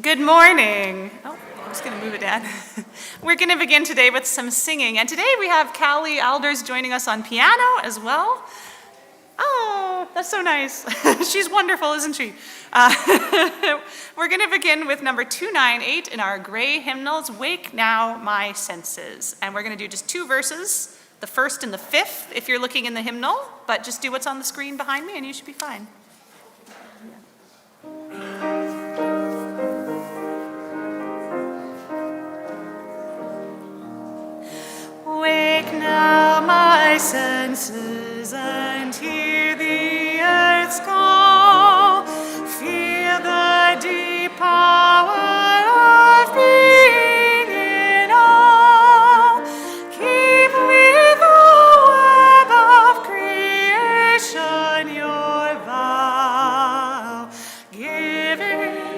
Good morning. Oh, I'm just going to move it down. We're going to begin today with some singing. And today we have Callie Alders joining us on piano as well. Oh, that's so nice. She's wonderful, isn't she? We're going to begin with number 298 in our gray hymnals, Wake Now My Senses. And we're going to do just two verses, the first and the fifth, if you're looking in the hymnal. But just do what's on the screen behind me and you should be fine. Wake now my senses and hear the earth's call. Feel the deep power of being in all. Keep with the web of creation your vow. Giving,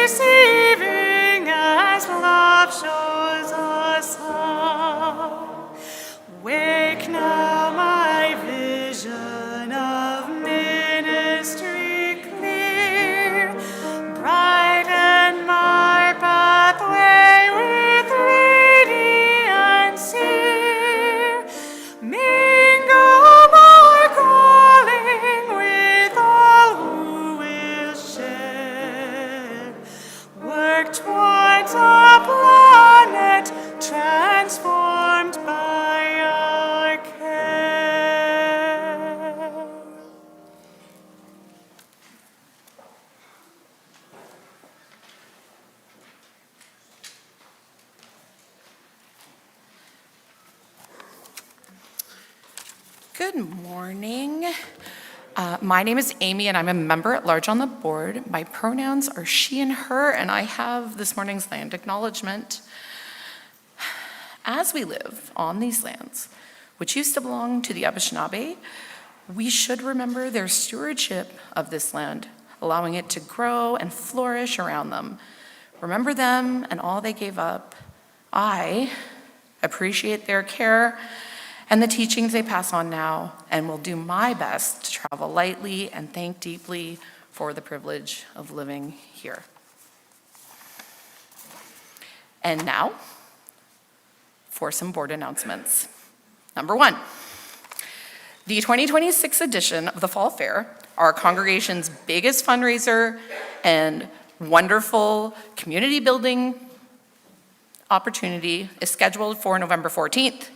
receiving as love shows us how. Wake now my vision of ministry clear, brighten my pathway with radiance here. Mingle my calling with all who will share. Work towards a planet transformed by our care. Good morning. My name is Amy and I'm a member at large on the board. My pronouns are she and her, and I have this morning's land acknowledgement. As we live on these lands, which used to belong to the Anishinaabe, we should remember their stewardship of this land, allowing it to grow and flourish around them. Remember them and all they gave up. I appreciate their care and the teachings they pass on now, and will do my best to travel lightly and thank deeply for the privilege of living here. And now, for some board announcements. Number one, the 2026 edition of the Fall Fair, our congregation's biggest fundraiser and wonderful community building opportunity, is scheduled for November 14th.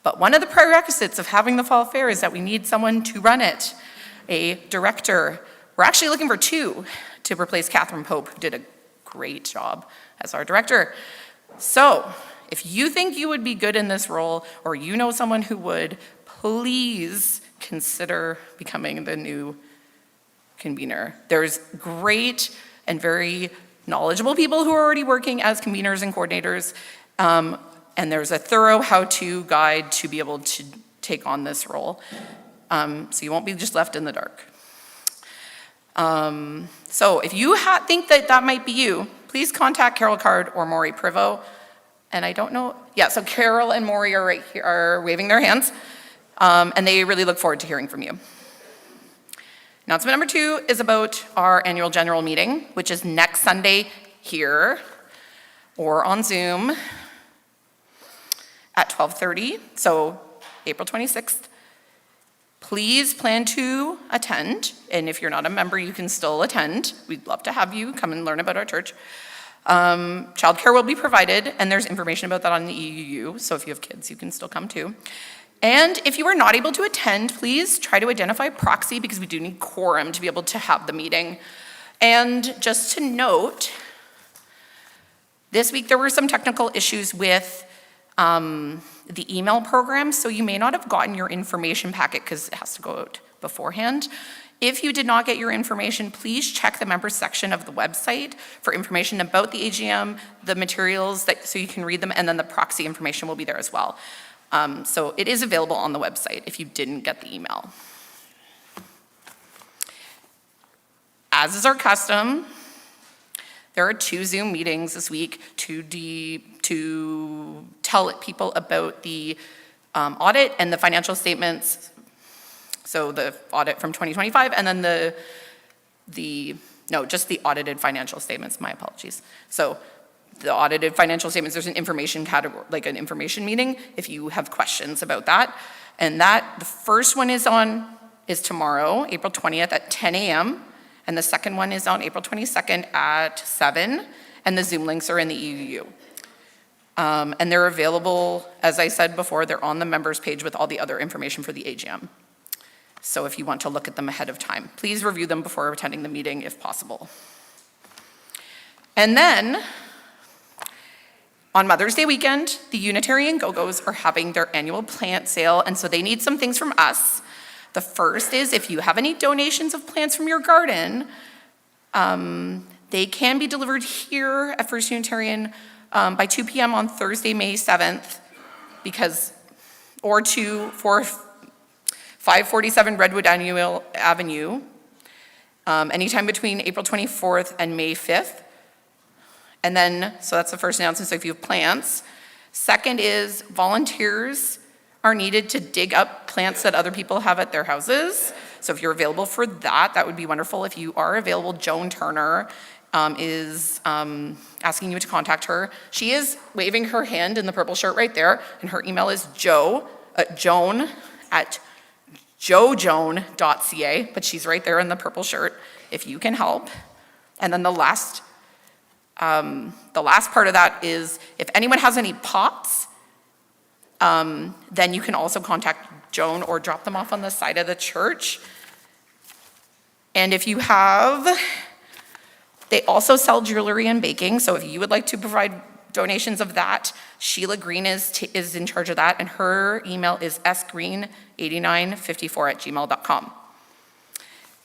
But one of the prerequisites of having the Fall Fair is that we need someone to run it, a director. We're actually looking for two to replace Catherine Pope, who did a great job as our director. So, if you think you would be good in this role, or you know someone who would, please consider becoming the new convener. There's great and very knowledgeable people who are already working as conveners and coordinators, and there's a thorough how-to guide to be able to take on this role. So you won't be just left in the dark. So if you think that might be you, please contact Carol Card or Maury Privo. And I don't know, yeah, so Carol and Maury are right here, are waving their hands, and they really look forward to hearing from you. Announcement number 2 is about our annual general meeting, which is next Sunday here or on Zoom at 12:30, so April 26th. Please plan to attend, and if you're not a member, you can still attend. We'd love to have you come and learn about our church. Childcare will be provided, and there's information about that on the EUU, so if you have kids, you can still come too. And if you are not able to attend, please try to identify proxy, because we do need quorum to be able to have the meeting. And just to note, this week there were some technical issues with the email program, so you may not have gotten your information packet because it has to go out beforehand. If you did not get your information, please check the members section of the website for information about the AGM, the materials, so you can read them, and then the proxy information will be there as well. So it is available on the website if you didn't get the email. As is our custom, there are 2 Zoom meetings this week to tell people about the audit and the financial statements. So the audit from 2025, and then the No, just the audited financial statements, my apologies. So the audited financial statements, there's an information category, like an information meeting, if you have questions about that. And the first one is tomorrow, April 20th at 10 a.m. And the second one is on April 22nd at 7. And the Zoom links are in the EUU. And they're available, as I said before, they're on the members page with all the other information for the AGM. So if you want to look at them ahead of time, please review them before attending the meeting if possible. And then, on Mother's Day weekend, the Unitarian Go-Go's are having their annual plant sale, and so they need some things from us. The first is if you have any donations of plants from your garden, they can be delivered here at First Unitarian by 2 p.m. on Thursday, May 7th, or to 547 Redwood Avenue, anytime between April 24th and May 5th. And then, so that's the first announcement, so if you have plants. Second is volunteers are needed to dig up plants that other people have at their houses. So if you're available for that, that would be wonderful. If you are available, Joan Turner is asking you to contact her. She is waving her hand in the purple shirt right there, and her email is joan@jojoan.ca, but she's right there in the purple shirt if you can help. And then the last part of that is if anyone has any pots, then you can also contact Joan or drop them off on the side of the church. And if you have, they also sell jewelry and baking, so if you would like to provide donations of that, Sheila Green is in charge of that, and her email is sgreen8954@gmail.com.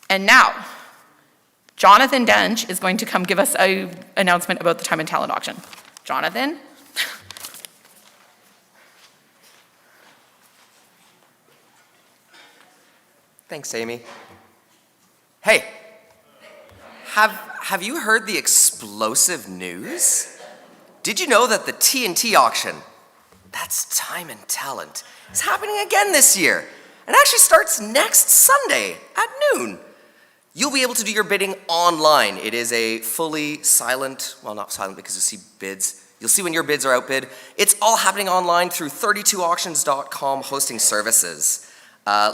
And now, Jonathan Dench is going to come give us an announcement about the time and talent auction. Jonathan? Thanks, Amy. Hey, have you heard the explosive news? Did you know that the TNT auction, that's time and talent, is happening again this year? And actually starts next Sunday at noon. You'll be able to do your bidding online. It is a fully silent, well, not silent because you'll see bids. You'll see when your bids are outbid. It's all happening online through 32auctions.com hosting services.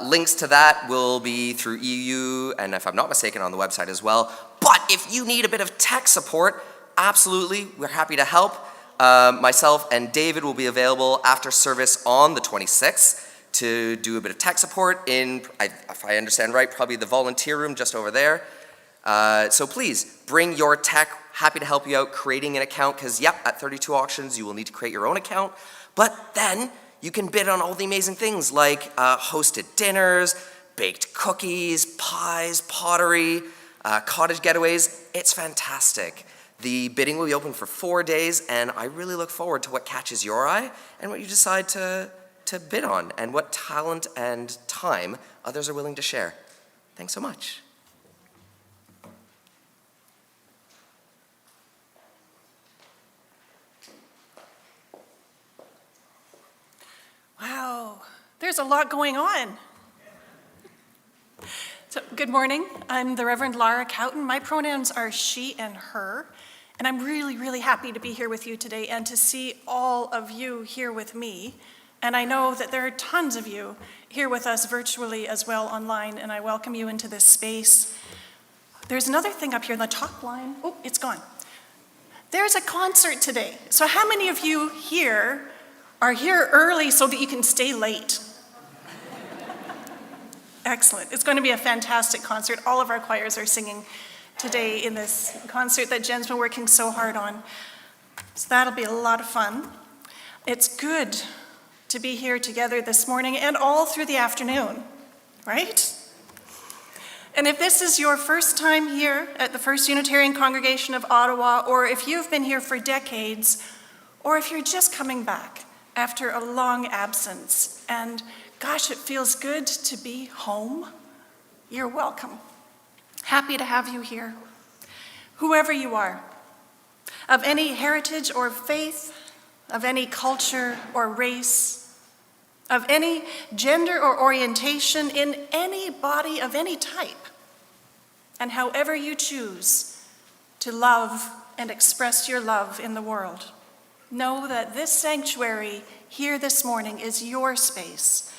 Links to that will be through EU, and if I'm not mistaken, on the website as well. But if you need a bit of tech support, absolutely, we're happy to help. Myself and David will be available after service on the 26th to do a bit of tech support in, if I understand right, probably the volunteer room just over there. So please, bring your tech. Happy to help you out creating an account, because at 32 Auctions, you will need to create your own account. But then you can bid on all the amazing things like hosted dinners, baked cookies, pies, pottery, cottage getaways. It's fantastic. The bidding will be open for 4 days, and I really look forward to what catches your eye and what you decide to bid on, and what talent and time others are willing to share. Thanks so much. Wow, there's a lot going on. So, good morning. I'm the Reverend Lara Cowtan. My pronouns are she and her, and I'm really, really happy to be here with you today and to see all of you here with me. And I know that there are tons of you here with us virtually as well online, and I welcome you into this space. There's another thing up here in the top line. Oh, it's gone. There's a concert today. So how many of you here are here early so that you can stay late? Excellent. It's going to be a fantastic concert. All of our choirs are singing today in this concert that Jen's been working so hard on. So that'll be a lot of fun. It's good to be here together this morning and all through the afternoon, right? And if this is your first time here at the First Unitarian Congregation of Ottawa, or if you've been here for decades, or if you're just coming back after a long absence, and gosh, it feels good to be home, you're welcome. Happy to have you here. Whoever you are, of any heritage or faith, of any culture or race, of any gender or orientation, in any body of any type. and however you choose to love and express your love in the world. Know that this sanctuary here this morning is your space,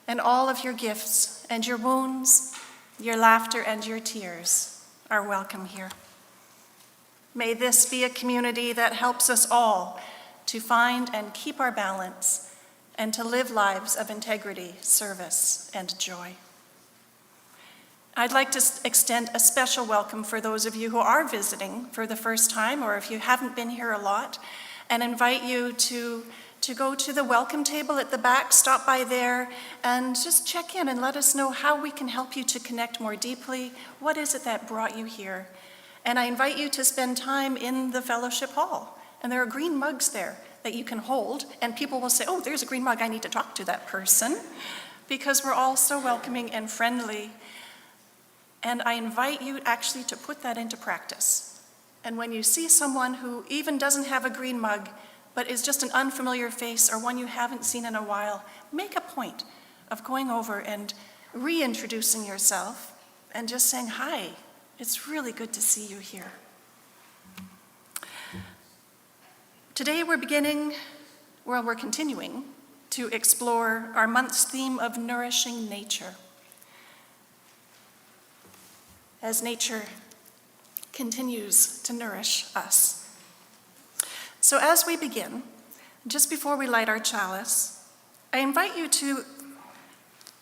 and all of your gifts and your wounds, your laughter and your tears are welcome here. May this be a community that helps us all to find and keep our balance and to live lives of integrity, service, and joy. I'd like to extend a special welcome for those of you who are visiting for the first time, or if you haven't been here a lot, and invite you to go to the welcome table at the back, stop by there, and just check in and let us know how we can help you to connect more deeply. What is it that brought you here? And I invite you to spend time in the fellowship hall. And there are green mugs there that you can hold, and people will say, oh, there's a green mug, I need to talk to that person, because we're all so welcoming and friendly. And I invite you actually to put that into practice. And when you see someone who even doesn't have a green mug, but is just an unfamiliar face or one you haven't seen in a while, make a point of going over and reintroducing yourself and just saying, hi, it's really good to see you here. Today we're continuing to explore our month's theme of nourishing nature. As nature continues to nourish us. So as we begin, just before we light our chalice, I invite you to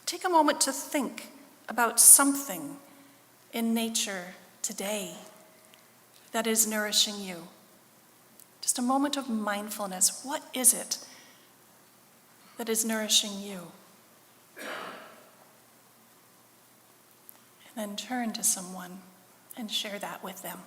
take a moment to think about something in nature today that is nourishing you. Just a moment of mindfulness. What is it that is nourishing you? And then turn to someone and share that with them.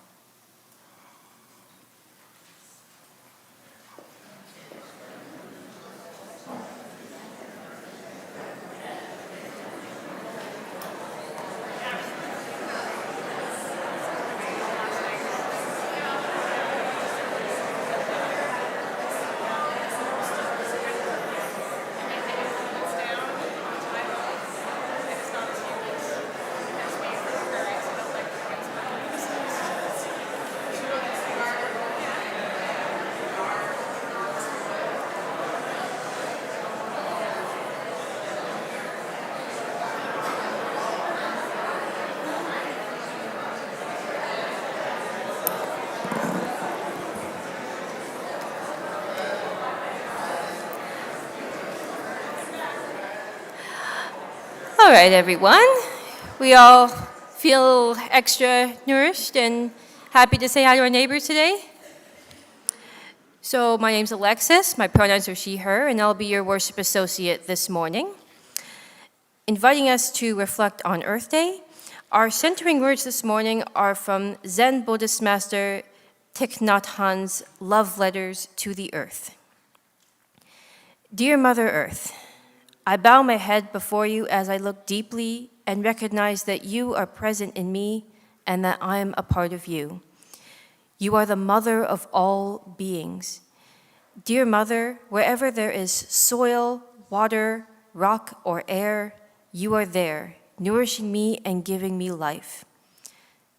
All right, everyone. We all feel extra nourished and happy to say hi to our neighbors today. So my name's Alexis, my pronouns are she, her, and I'll be your worship associate this morning. Inviting us to reflect on Earth Day, our centering words this morning are from Zen Buddhist master Thich Nhat Hanh's Love Letters to the Earth. Dear Mother Earth, I bow my head before you as I look deeply and recognize that you are present in me and that I am a part of you. You are the mother of all beings. Dear Mother, wherever there is soil, water, rock, or air, you are there, nourishing me and giving me life.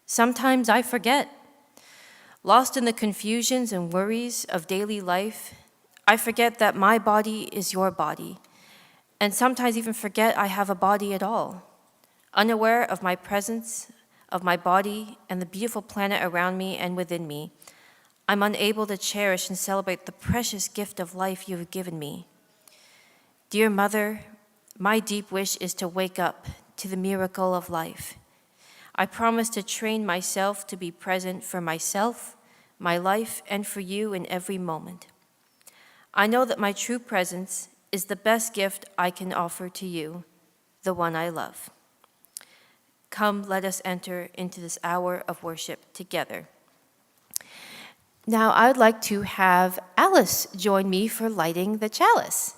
Sometimes I forget. Lost in the confusions and worries of daily life, I forget that my body is your body, and sometimes even forget I have a body at all. Unaware of my presence, of my body, and the beautiful planet around me and within me, I'm unable to cherish and celebrate the precious gift of life you have given me. Dear Mother, my deep wish is to wake up to the miracle of life. I promise to train myself to be present for myself, my life, and for you in every moment. I know that my true presence is the best gift I can offer to you, the one I love. Come, let us enter into this hour of worship together. Now, I would like to have Alice join me for lighting the chalice.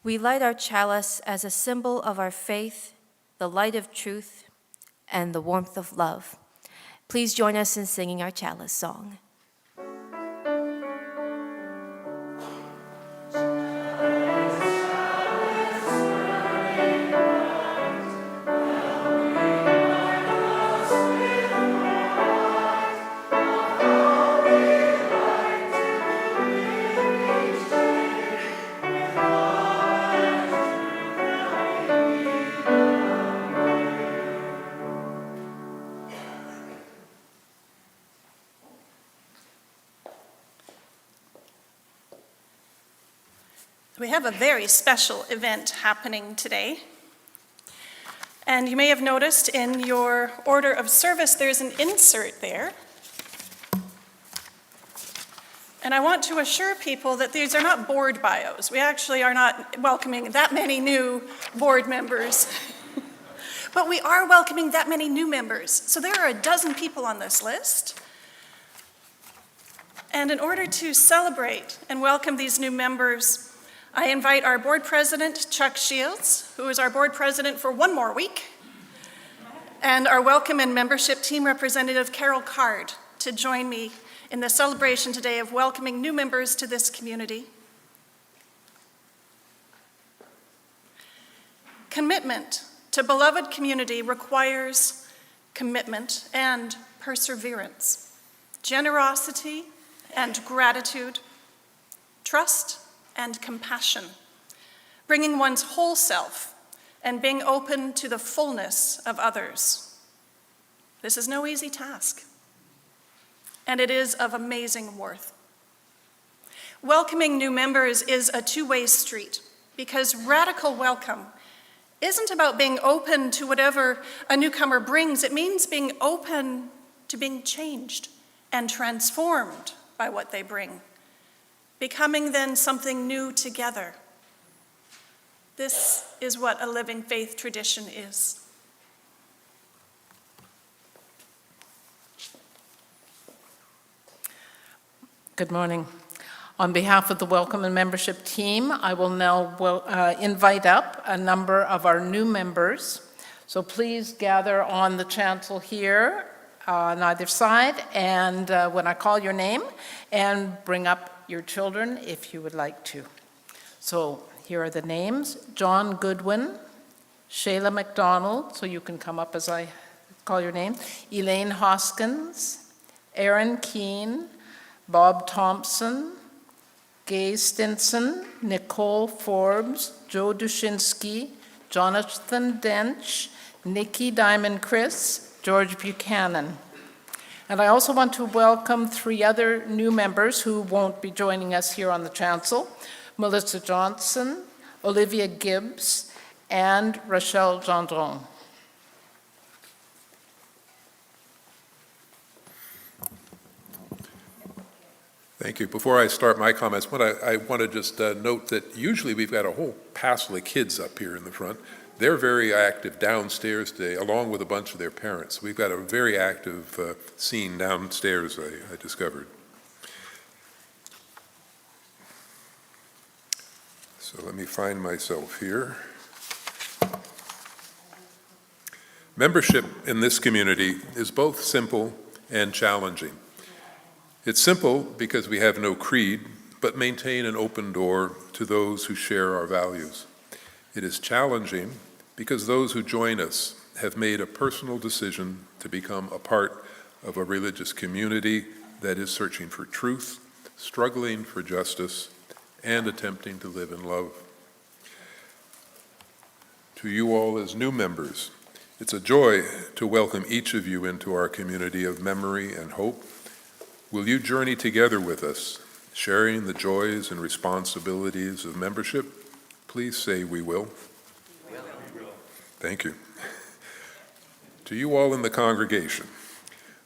We light our chalice as a symbol of our faith, the light of truth, and the warmth of love. Please join us in singing our chalice song. We have a very special event happening today. And you may have noticed in your order of service, there's an insert there. And I want to assure people that these are not board bios. We actually are not welcoming that many new board members. But we are welcoming that many new members. So there are 12 people on this list. And in order to celebrate and welcome these new members, I invite our board president, Chuck Shields, who is our board president for one more week, and our welcome and membership team representative, Carol Card, to join me in the celebration today of welcoming new members to this community. Commitment to beloved community requires commitment and perseverance, generosity and gratitude, trust and compassion, bringing one's whole self and being open to the fullness of others. This is no easy task, and it is of amazing worth. Welcoming new members is a two-way street, because radical welcome isn't about being open to whatever a newcomer brings. It means being open to being changed and transformed by what they bring, becoming then something new together. This is what a living faith tradition is. Good morning. On behalf of the Welcome and Membership team, I will now invite up a number of our new members. So please gather on the chancel here on either side, and when I call your name, and bring up your children if you would like to. So here are the names: John Goodwin, Shayla McDonald, so you can come up as I call your name, Elaine Hoskins, Aaron Keene, Bob Thompson, Gay Stinson, Nicole Forbes, Joe Dushinsky, Jonathan Dench, Nikki Diamond Chris, George Buchanan. And I also want to welcome 3 other new members who won't be joining us here on the chancel: Melissa Johnson, Olivia Gibbs, and Rochelle Gendron. Thank you. Before I start my comments, I want to just note that usually we've got a whole passel of kids up here in the front. They're very active downstairs today, along with a bunch of their parents. We've got a very active scene downstairs, I discovered. So let me find myself here. Membership in this community is both simple and challenging. It's simple because we have no creed, but maintain an open door to those who share our values. It is challenging because those who join us have made a personal decision to become a part of a religious community that is searching for truth, struggling for justice, and attempting to live in love. To you all as new members, it's a joy to welcome each of you into our community of memory and hope. Will you journey together with us, sharing the joys and responsibilities of membership? Please say we will. We will. Thank you. To you all in the congregation,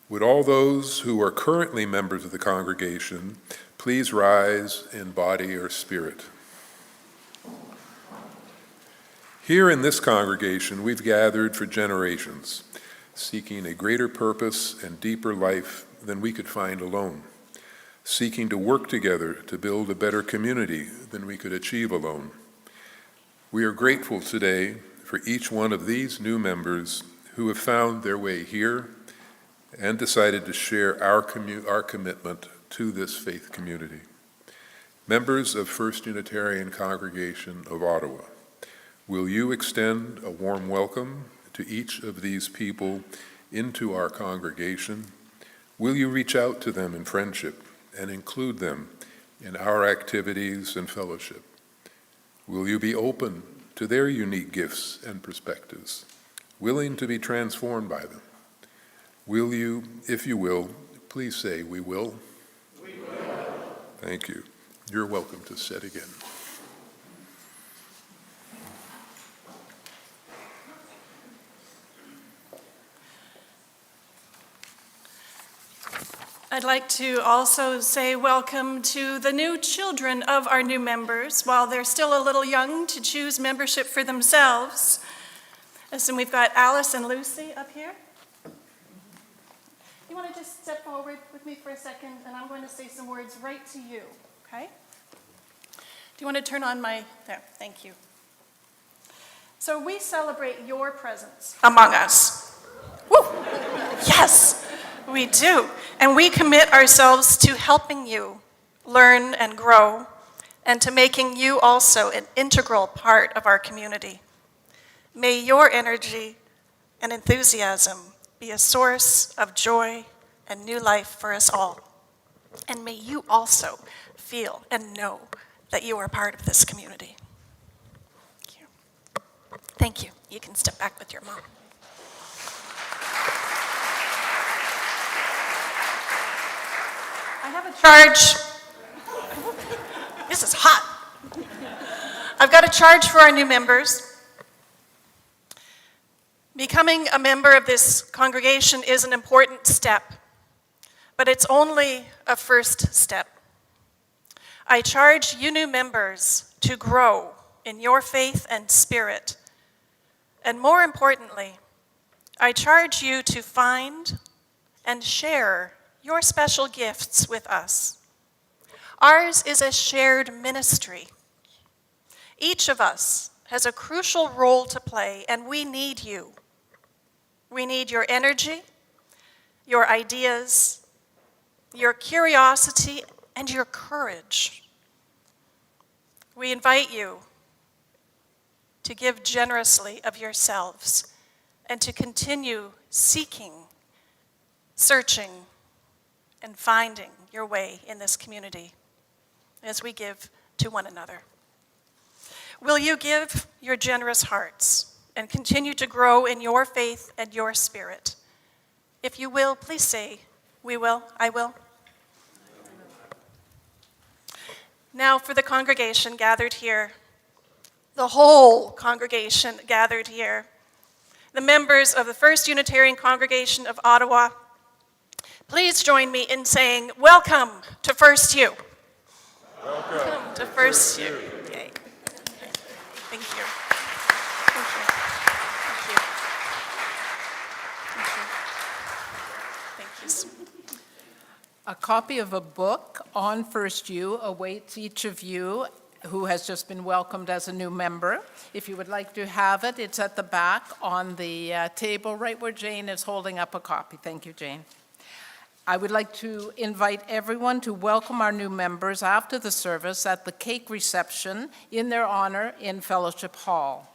would all those who are currently members of the congregation please rise in body or spirit? Here in this congregation, we've gathered for generations, seeking a greater purpose and deeper life than we could find alone, seeking to work together to build a better community than we could achieve alone. We are grateful today for each one of these new members who have found their way here and decided to share our commitment to this faith community. Members of First Unitarian Congregation of Ottawa, will you extend a warm welcome to each of these people into our congregation? Will you reach out to them in friendship and include them in our activities and fellowship? Will you be open to their unique gifts and perspectives, willing to be transformed by them? Will you, if you will, please say, "We will"? We will. Thank you. You're welcome to sit again. I'd like to also say welcome to the new children of our new members. While they're still a little young to choose membership for themselves. And we've got Alice and Lucy up here. You want to just step forward with me for a second, and I'm going to say some words right to you, okay? Do you want to turn on there, thank you. So we celebrate your presence among us. Woo! Yes, we do. And we commit ourselves to helping you learn and grow, and to making you also an integral part of our community. May your energy and enthusiasm be a source of joy and new life for us all. And may you also feel and know that you are part of this community. Thank you. Thank you. You can step back with your mom. I have a charge. This is hot. I've got a charge for our new members. Becoming a member of this congregation is an important step, but it's only a first step. I charge you new members to grow in your faith and spirit. And more importantly, I charge you to find and share your special gifts with us. Ours is a shared ministry. Each of us has a crucial role to play, and we need you. We need your energy, your ideas, your curiosity, and your courage. We invite you to give generously of yourselves and to continue seeking, searching, and finding your way in this community as we give to one another. Will you give your generous hearts and continue to grow in your faith and your spirit? If you will, please say, "We will, I will." Now for the congregation gathered here, the whole congregation gathered here, the members of the First Unitarian Congregation of Ottawa, please join me in saying, "Welcome to FirstU." Welcome to FirstU. Yay. Thank you. Thank you. Thank you. Thank you. Thank you. A copy of a book on FirstU awaits each of you who has just been welcomed as a new member. If you would like to have it, it's at the back on the table right where Jane is holding up a copy. Thank you, Jane. I would like to invite everyone to welcome our new members after the service at the cake reception in their honor in Fellowship Hall.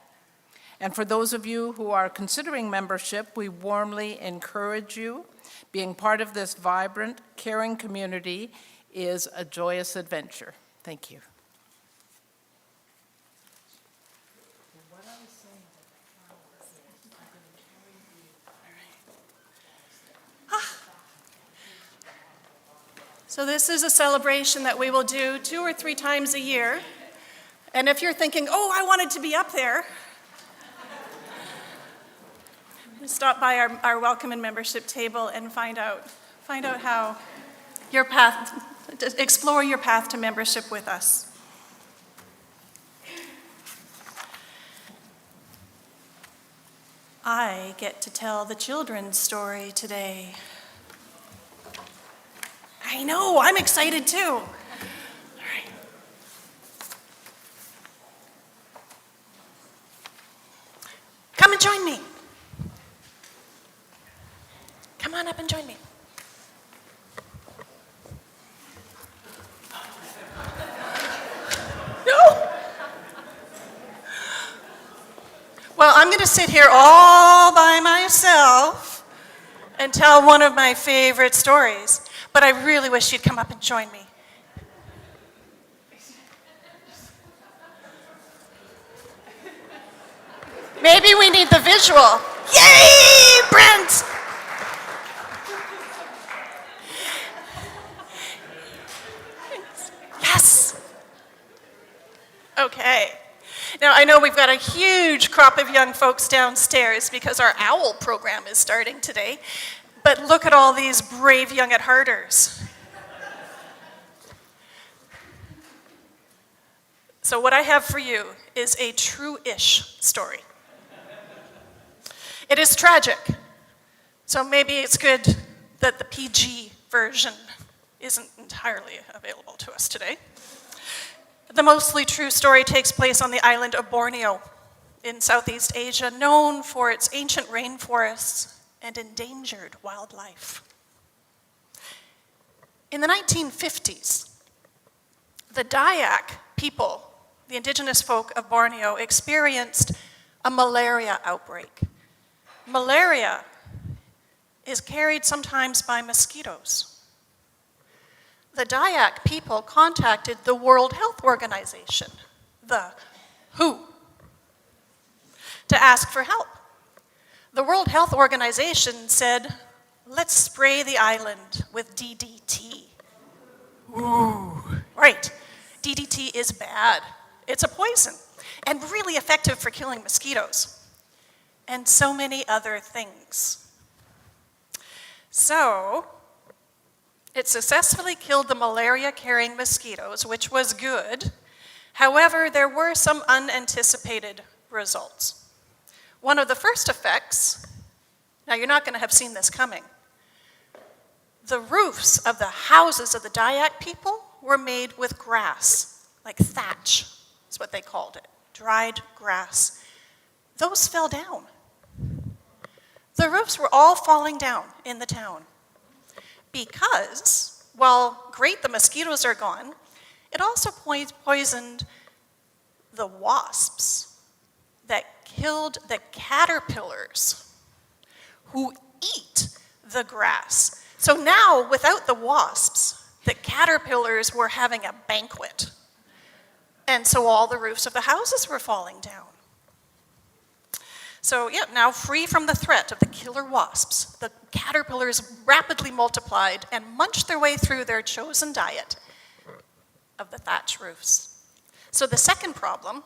And for those of you who are considering membership, we warmly encourage you. Being part of this vibrant, caring community is a joyous adventure. Thank you. So this is a celebration that we will do 2 or 3 times a year. And if you're thinking, "Oh, I wanted to be up there," stop by our welcome and membership table and find out how your path, explore your path to membership with us. I get to tell the children's story today. I know, I'm excited too. All right. join me. Come on up and join me. No. Well, I'm going to sit here all by myself and tell one of my favorite stories, but I really wish you'd come up and join me. Maybe we need the visual. Yay, Brent! Yes. Okay. Now, I know we've got a huge crop of young folks downstairs because our OWL program is starting today, but look at all these brave young at hearters. So what I have for you is a true-ish story. It is tragic, so maybe it's good that the PG version isn't entirely available to us today. The mostly true story takes place on the island of Borneo in Southeast Asia, known for its ancient rainforests and endangered wildlife. In the 1950s, the Dayak people, the indigenous folk of Borneo, experienced a malaria outbreak. Malaria is carried sometimes by mosquitoes. The Dayak people contacted the World Health Organization, the WHO, to ask for help. The World Health Organization said, let's spray the island with DDT. Ooh, right. DDT is bad. It's a poison and really effective for killing mosquitoes and so many other things. So, it successfully killed the malaria-carrying mosquitoes, which was good. However, there were some unanticipated results. One of the first effects, now you're not going to have seen this coming, the roofs of the houses of the Dayak people were made with grass, like thatch is what they called it, dried grass. Those fell down. The roofs were all falling down in the town because, while great the mosquitoes are gone, it also poisoned the wasps that killed the caterpillars who eat the grass. So now, without the wasps, the caterpillars were having a banquet. And so all the roofs of the houses were falling down. So yeah, now free from the threat of the killer wasps, the caterpillars rapidly multiplied and munched their way through their chosen diet of the thatch roofs. So the second problem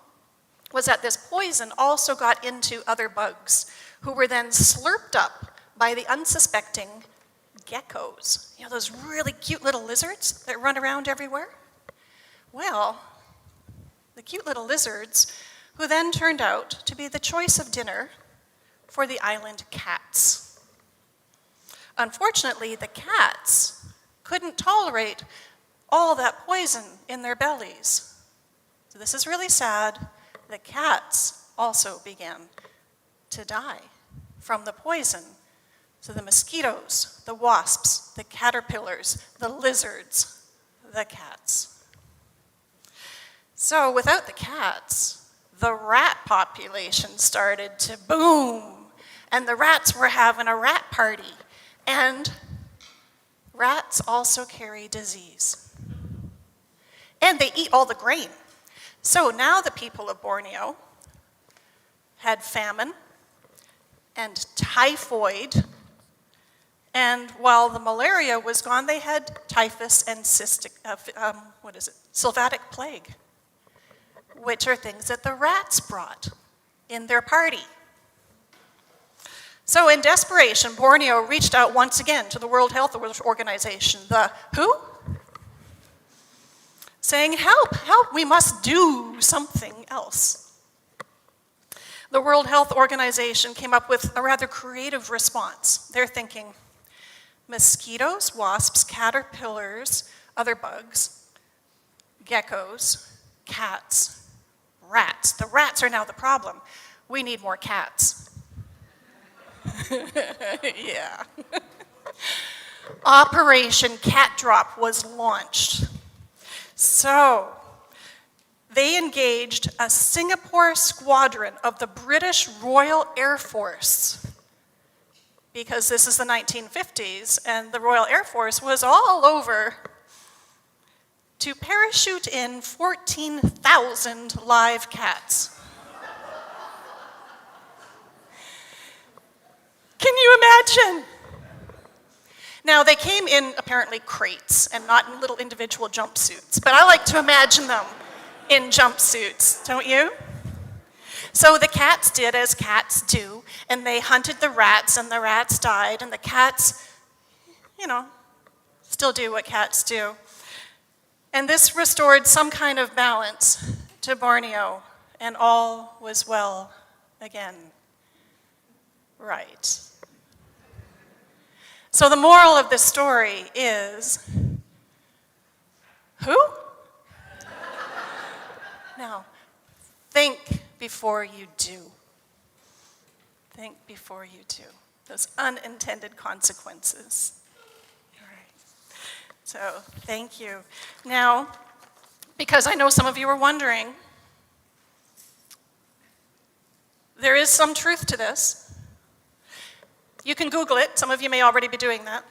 was that this poison also got into other bugs, who were then slurped up by the unsuspecting geckos. You know, those really cute little lizards that run around everywhere? Well, the cute little lizards, who then turned out to be the choice of dinner for the island cats. Unfortunately, the cats couldn't tolerate all that poison in their bellies. So this is really sad. The cats also began to die from the poison. So the mosquitoes, the wasps, the caterpillars, the lizards, the cats. So without the cats, the rat population started to boom, and the rats were having a rat party. And rats also carry disease. And they eat all the grain. So now the people of Borneo had famine and typhoid, and while the malaria was gone, they had typhus and sylvatic plague, which are things that the rats brought in their party. So in desperation, Borneo reached out once again to the World Health Organization, the WHO, saying, help, help, we must do something else. The World Health Organization came up with a rather creative response. They're thinking, mosquitoes, wasps, caterpillars, other bugs, geckos, cats, rats. The rats are now the problem. We need more cats. Yeah. Operation Cat Drop was launched. So, they engaged a Singapore squadron of the British Royal Air Force, because this is the 1950s, and the Royal Air Force was all over, to parachute in 14,000 live cats. Can you imagine? Now, they came in apparently crates and not in little individual jumpsuits, but I like to imagine them in jumpsuits, don't you? So the cats did as cats do, and they hunted the rats, and the rats died, and the cats, still do what cats do. And this restored some kind of balance to Borneo, and all was well again. Right. So the moral of this story is, who? Now, think before you do. Think before you do. Those unintended consequences. All right. So, thank you. Now, because I know some of you are wondering, there is some truth to this. You can Google it. Some of you may already be doing that.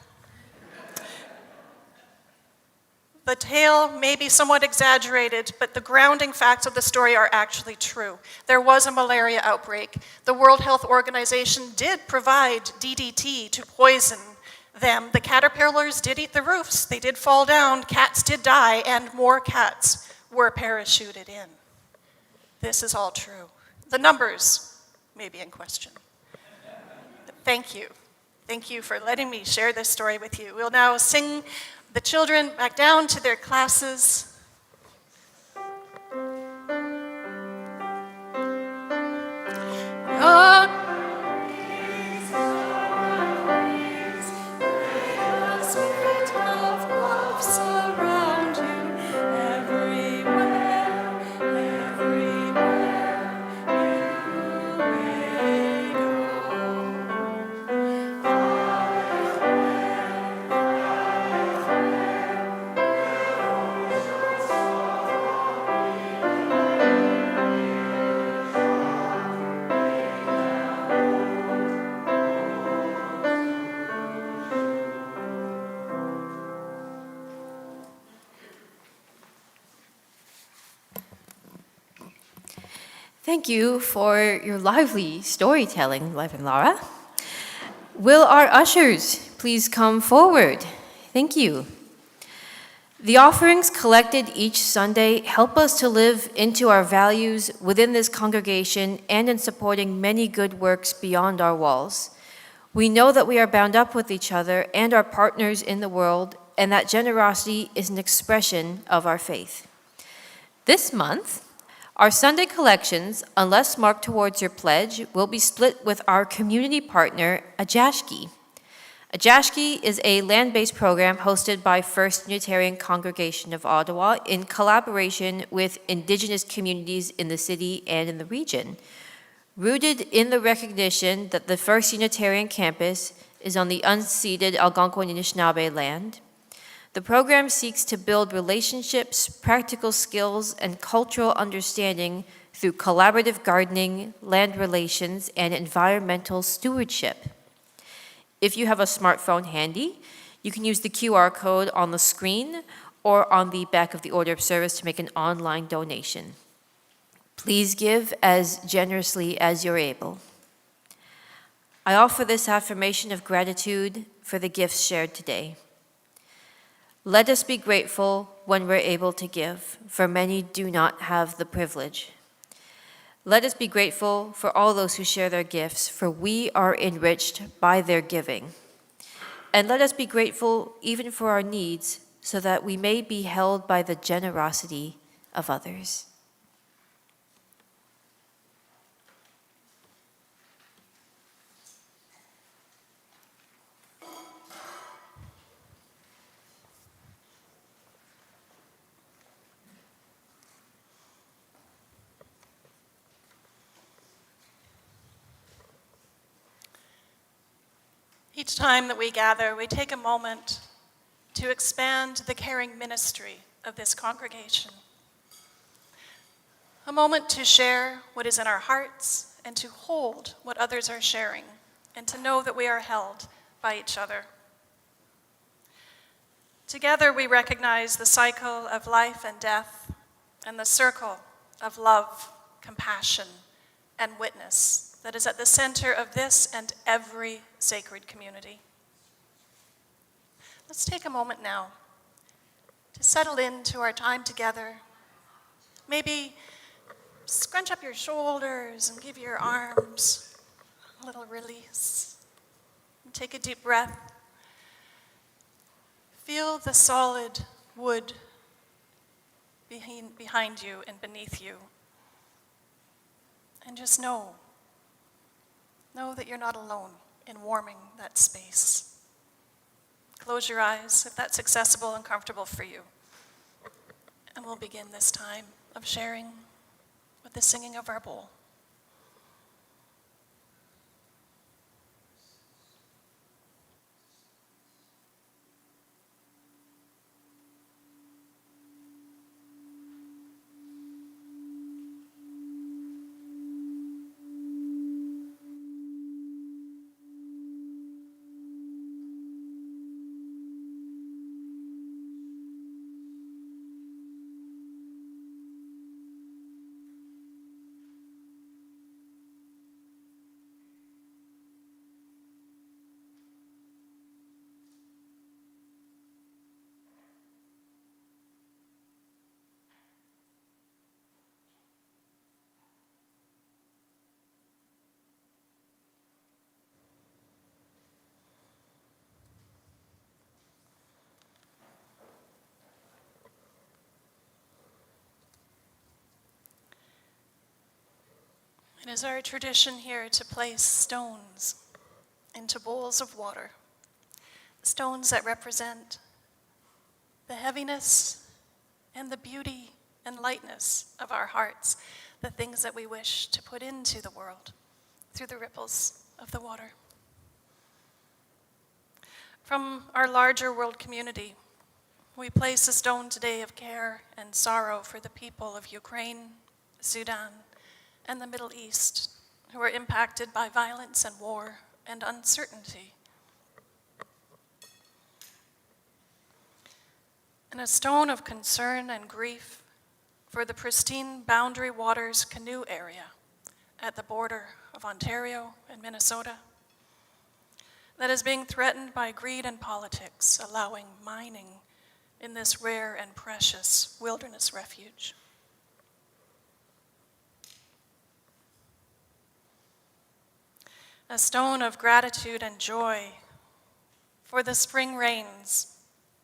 The tale may be somewhat exaggerated, but the grounding facts of the story are actually true. There was a malaria outbreak. The World Health Organization did provide DDT to poison them. The caterpillars did eat the roofs. They did fall down. Cats did die, and more cats were parachuted in. This is all true. The numbers may be in question. Thank you. Thank you for letting me share this story with you. We'll now sing the children back down to their classes. Thank you for your lively storytelling, Reverend Lara. Will our ushers please come forward? Thank you. The offerings collected each Sunday help us to live into our values within this congregation and in supporting many good works beyond our walls. We know that we are bound up with each other and our partners in the world, and that generosity is an expression of our faith. This month, our Sunday collections, unless marked towards your pledge, will be split with our community partner, Ajashki. Ajashki is a land-based program hosted by First Unitarian Congregation of Ottawa in collaboration with Indigenous communities in the city and in the region, rooted in the recognition that the First Unitarian campus is on the unceded Algonquin Anishinaabe land. The program seeks to build relationships, practical skills, and cultural understanding through collaborative gardening, land relations, and environmental stewardship. If you have a smartphone handy, you can use the QR code on the screen or on the back of the order of service to make an online donation. Please give as generously as you're able. I offer this affirmation of gratitude for the gifts shared today. Let us be grateful when we're able to give, for many do not have the privilege. Let us be grateful for all those who share their gifts, for we are enriched by their giving. And let us be grateful even for our needs, so that we may be held by the generosity of others. Each time that we gather, we take a moment to expand the caring ministry of this congregation. A moment to share what is in our hearts and to hold what others are sharing and to know that we are held by each other. Together we recognize the cycle of life and death and the circle of love, compassion, and witness that is at the center of this and every sacred community. Let's take a moment now to settle into our time together. Maybe scrunch up your shoulders and give your arms a little release. And take a deep breath. Feel the solid wood behind you and beneath you. And just know that you're not alone in warming that space. Close your eyes if that's accessible and comfortable for you. And we'll begin this time of sharing with the singing of our bowl. It is our tradition here to place stones into bowls of water, stones that represent the heaviness and the beauty and lightness of our hearts, the things that we wish to put into the world through the ripples of the water. From our larger world community, we place a stone today of care and sorrow for the people of Ukraine, Sudan, and the Middle East, who are impacted by violence and war and uncertainty. And a stone of concern and grief for the pristine Boundary Waters canoe area at the border of Ontario and Minnesota that is being threatened by greed and politics, allowing mining in this rare and precious wilderness refuge. A stone of gratitude and joy for the spring rains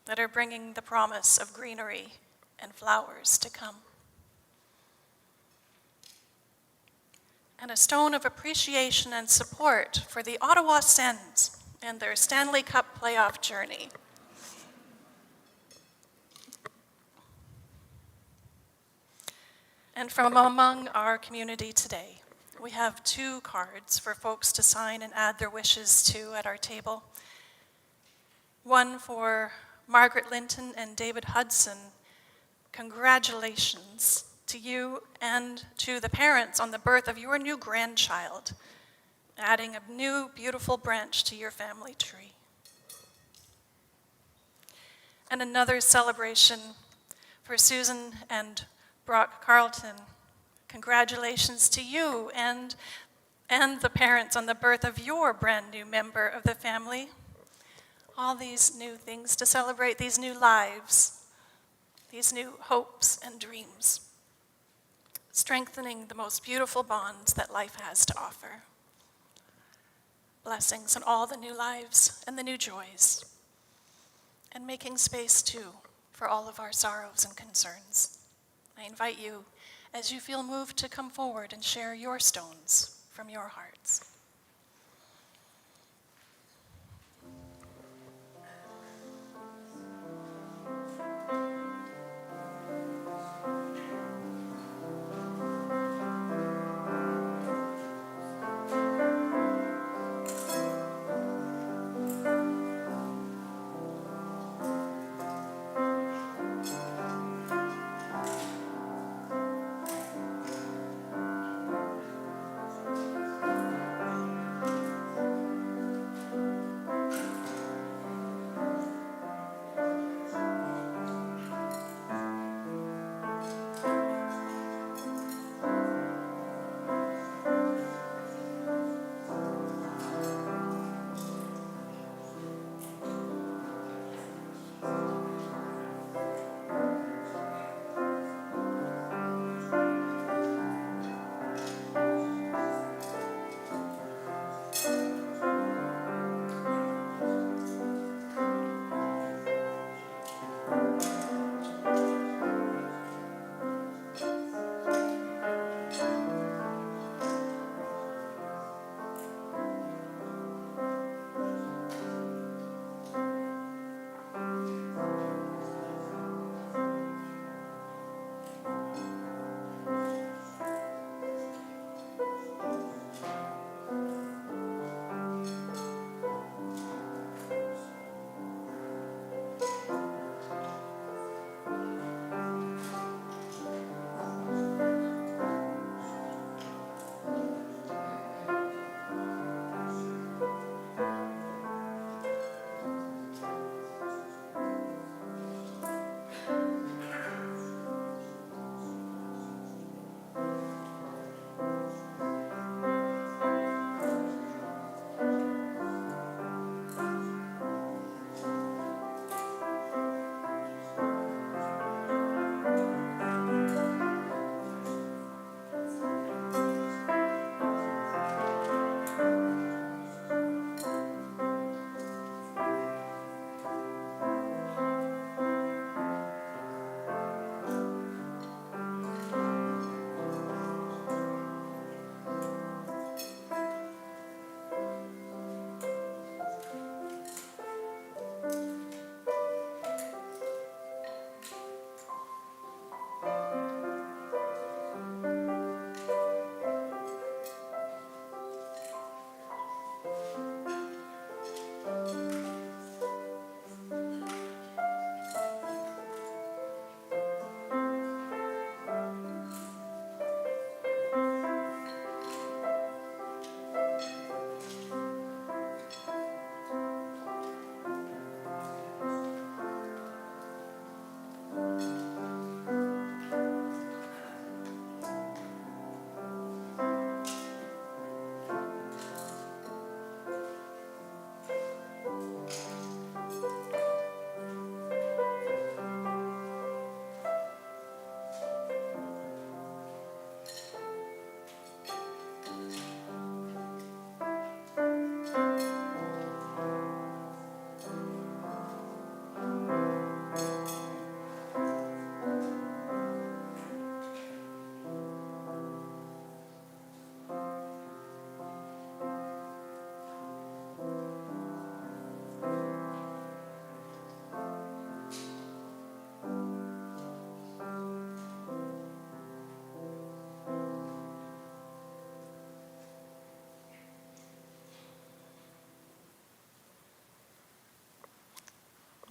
that are bringing the promise of greenery and flowers to come. And a stone of appreciation and support for the Ottawa Sens and their Stanley Cup playoff journey. And from among our community today, we have 2 cards for folks to sign and add their wishes to at our table. One for Margaret Linton and David Hudson. Congratulations to you and to the parents on the birth of your new grandchild, adding a new beautiful branch to your family tree. And another celebration for Susan and Brock Carlton. Congratulations to you and the parents on the birth of your brand new member of the family. All these new things to celebrate, these new lives, these new hopes and dreams, strengthening the most beautiful bonds that life has to offer. Blessings on all the new lives and the new joys, and making space too for all of our sorrows and concerns. I invite you, as you feel moved, to come forward and share your stones from your hearts.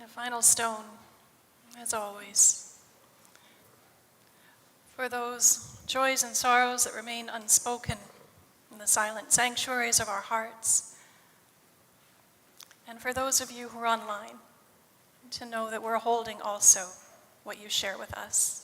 The final stone, as always, for those joys and sorrows that remain unspoken in the silent sanctuaries of our hearts, and for those of you who are online, to know that we're holding also what you share with us.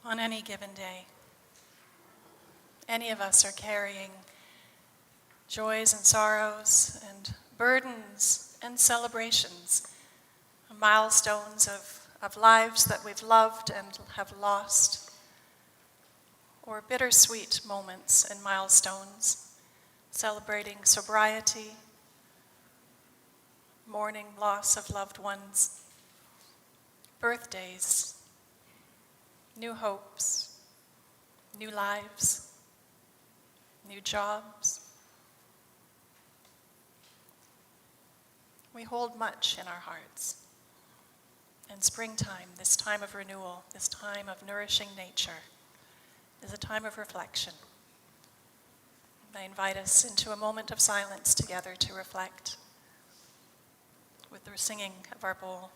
On any given day, any of us are carrying joys and sorrows and burdens and celebrations, milestones of lives that we've loved and have lost, or bittersweet moments and milestones, celebrating sobriety, mourning loss of loved ones, birthdays, new hopes, new lives, new jobs. We hold much in our hearts. And springtime, this time of renewal, this time of nourishing nature, is a time of reflection. I invite us into a moment of silence together to reflect with the singing of our bowl.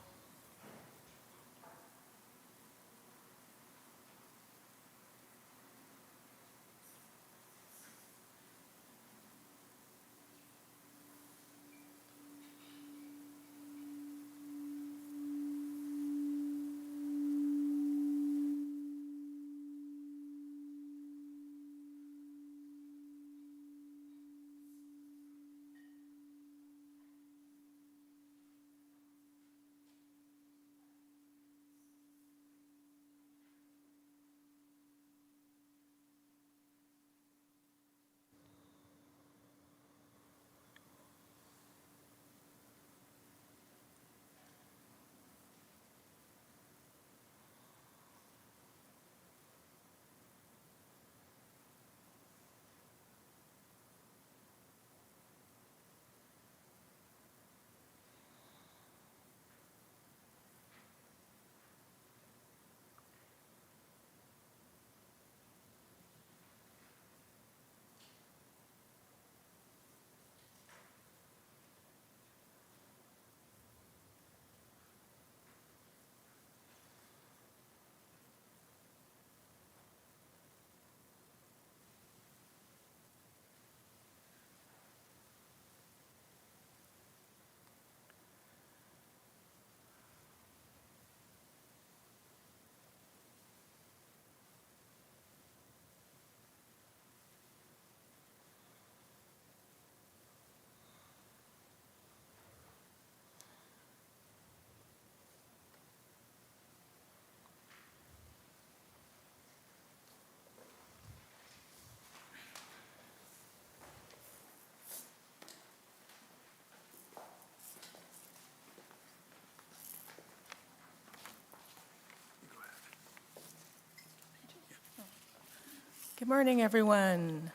Good morning, everyone.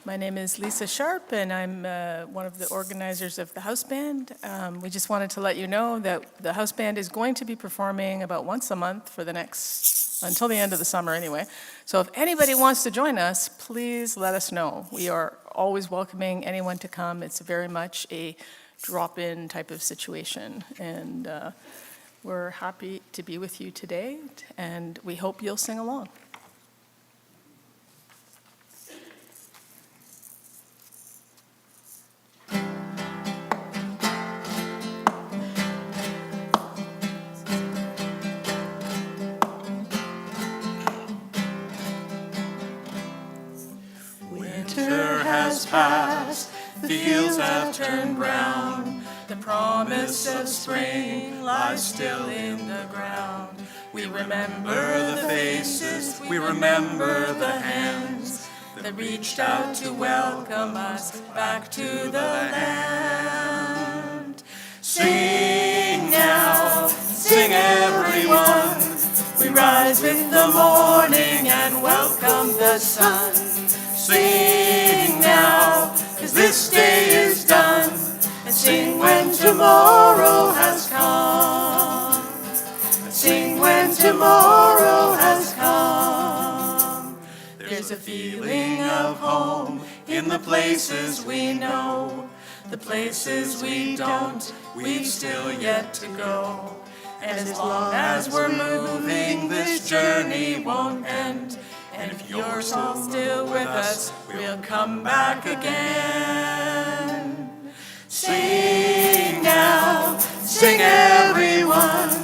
My name is Lisa Sharp, and I'm one of the organizers of the house band. We just wanted to let you know that the house band is going to be performing about once a month for the next, until the end of the summer anyway. So if anybody wants to join us, please let us know. We are always welcoming anyone to come. It's very much a drop-in type of situation, and we're happy to be with you today, and we hope you'll sing along. Winter has passed, the fields have turned brown, the promise of spring lies still in the ground. We remember the faces, we remember the hands that reached out to welcome us back to the land. Sing now, sing everyone, we rise with the morning and welcome the sun. Sing now, 'cause this day is done, and sing when tomorrow has come. sing when tomorrow has come. There's a feeling of home in the places we know. The places we don't, we've still yet to go. And as long as we're moving, this journey won't end. And if you're still with us, we'll come back again. Sing now, sing everyone.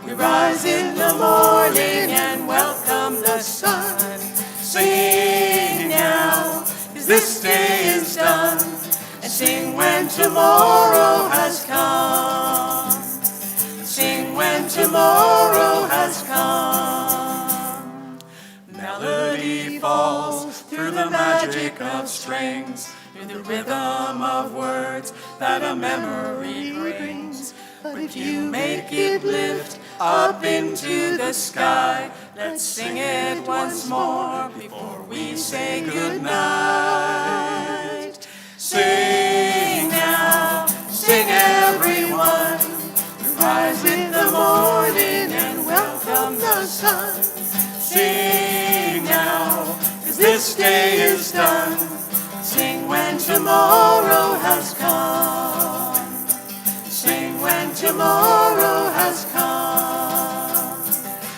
We rise in the morning and welcome the sun. Sing now, 'cause this day is done. And sing when tomorrow has come. Sing when tomorrow has come. Melody falls through the magic of strings, through the rhythm of words that a memory brings. But if you make it lift up into the sky, let's sing it once more before we say goodnight. Sing now, sing everyone. We rise with the morning and welcome the sun. Sing now, 'cause this day is done. Sing when tomorrow has come. Sing when tomorrow has come.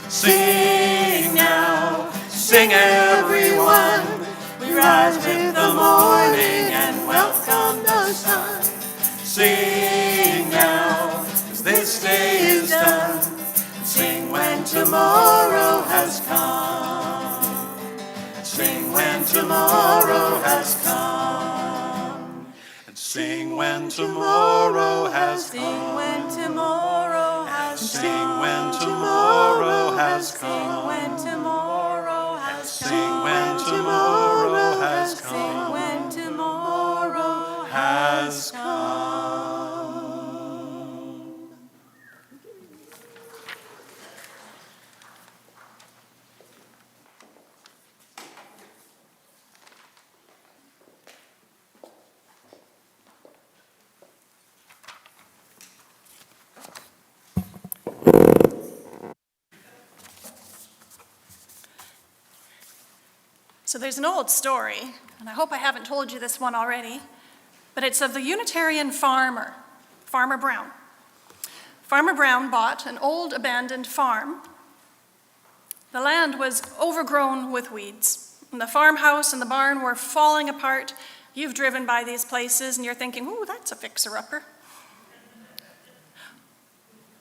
Sing now, sing everyone. We rise with the morning and welcome the sun. Sing now, 'cause this day is done. Sing when tomorrow has come. Sing when tomorrow has come. And sing when tomorrow has come. Sing when tomorrow has come. Sing when tomorrow has come. Sing when tomorrow has come. Sing when tomorrow has come. Sing when tomorrow has come. So there's an old story, and I hope I haven't told you this one already, but it's of the Unitarian farmer, Farmer Brown. Farmer Brown bought an old abandoned farm. The land was overgrown with weeds, and the farmhouse and the barn were falling apart. You've driven by these places and you're thinking, ooh, that's a fixer-upper.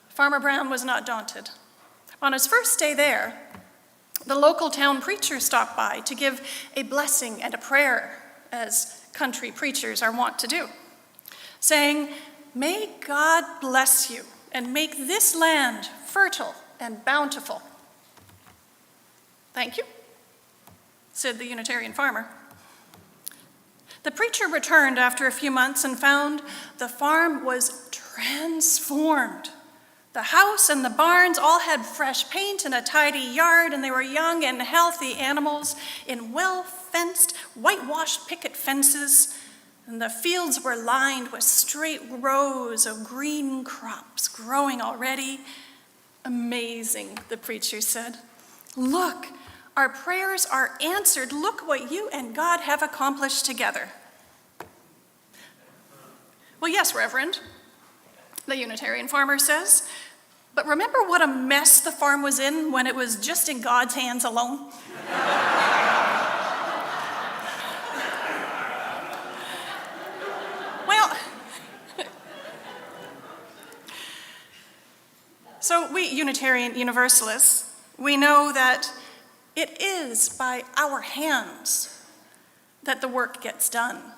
Farmer Brown was not daunted. On his first day there, the local town preacher stopped by to give a blessing and a prayer, as country preachers are wont to do, saying, "May God bless you and make this land fertile and bountiful." "Thank you," said the Unitarian farmer. The preacher returned after a few months and found the farm was transformed. The house and the barns all had fresh paint and a tidy yard, and they were young and healthy animals in well-fenced, whitewashed picket fences, and the fields were lined with straight rows of green crops growing already. "Amazing," the preacher said. "Look, our prayers are answered. Look what you and God have accomplished together." "Well, yes, Reverend," the Unitarian farmer says, "but remember what a mess the farm was in when it was just in God's hands alone?" Well, so we Unitarian Universalists, we know that it is by our hands that the work gets done.